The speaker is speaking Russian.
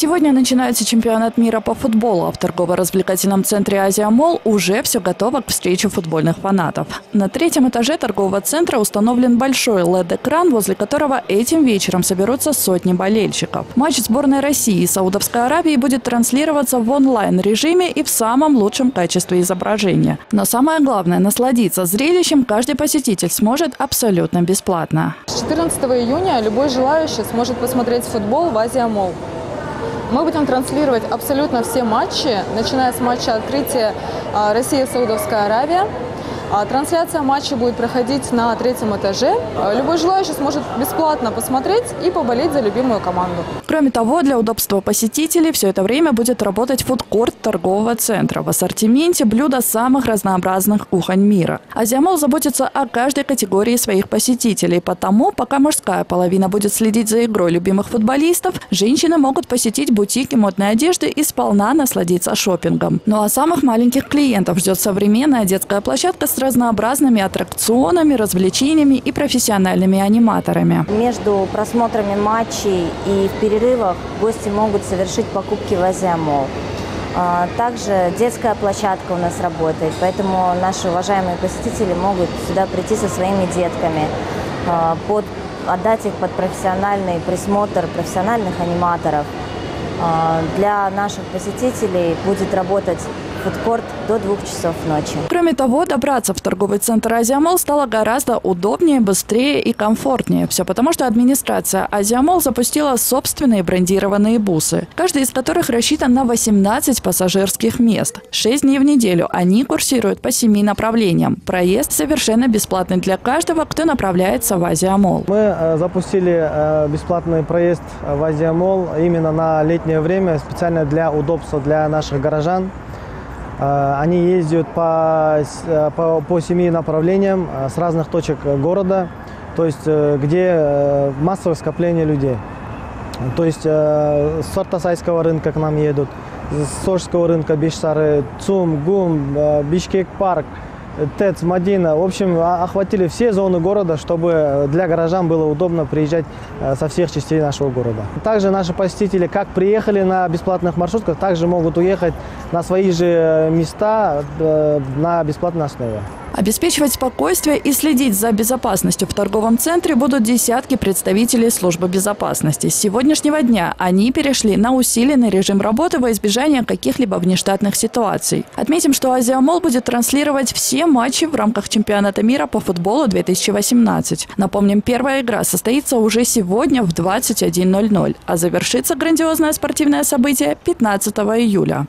Сегодня начинается чемпионат мира по футболу, а в торгово-развлекательном центре «Азия Молл» уже все готово к встрече футбольных фанатов. На третьем этаже торгового центра установлен большой LED-экран, возле которого этим вечером соберутся сотни болельщиков. Матч сборной России и Саудовской Аравии будет транслироваться в онлайн-режиме и в самом лучшем качестве изображения. Но самое главное – насладиться зрелищем каждый посетитель сможет абсолютно бесплатно. С 14 июня любой желающий сможет посмотреть футбол в «Азия Молл». Мы будем транслировать абсолютно все матчи, начиная с матча открытия Россия-Саудовская Аравия. Трансляция матча будет проходить на третьем этаже. Любой желающий сможет бесплатно посмотреть и поболеть за любимую команду. Кроме того, для удобства посетителей все это время будет работать фудкорт торгового центра. В ассортименте блюда самых разнообразных кухонь мира. «Азия Молл» заботится о каждой категории своих посетителей. Потому, пока мужская половина будет следить за игрой любимых футболистов, женщины могут посетить бутики модной одежды и сполна насладиться шопингом. Ну а самых маленьких клиентов ждет современная детская площадка с разнообразными аттракционами, развлечениями и профессиональными аниматорами. Между просмотрами матчей и в перерывах гости могут совершить покупки в «Азия Молл». Также детская площадка у нас работает, поэтому наши уважаемые посетители могут сюда прийти со своими детками, отдать их под профессиональный присмотр профессиональных аниматоров. Для наших посетителей будет работать фудкорт до 2 часов ночи. Кроме того, добраться в торговый центр «Азия Молл» стало гораздо удобнее, быстрее и комфортнее. Все потому, что администрация «Азия Молл» запустила собственные брендированные бусы, каждый из которых рассчитан на 18 пассажирских мест. 6 дней в неделю они курсируют по 7 направлениям. Проезд совершенно бесплатный для каждого, кто направляется в «Азия Молл». Мы запустили бесплатный проезд в «Азия Молл» именно на летнее время, специально для удобства для наших горожан. Они ездят по 7 направлениям с разных точек города, то есть где массовое скопление людей. То есть с Ортосайского рынка к нам едут, с Сожского рынка, Бешсары, ЦУМ, ГУМ, Бишкек парк, ТЭЦ, Мадина. В общем, охватили все зоны города, чтобы для горожан было удобно приезжать со всех частей нашего города. Также наши посетители как приехали на бесплатных маршрутках, также могут уехать на свои же места на бесплатной основе. Обеспечивать спокойствие и следить за безопасностью в торговом центре будут десятки представителей службы безопасности. С сегодняшнего дня они перешли на усиленный режим работы во избежание каких-либо внештатных ситуаций. Отметим, что «Азия Молл» будет транслировать все матчи в рамках чемпионата мира по футболу 2018. Напомним, первая игра состоится уже сегодня в 21:00, а завершится грандиозное спортивное событие 15 июля.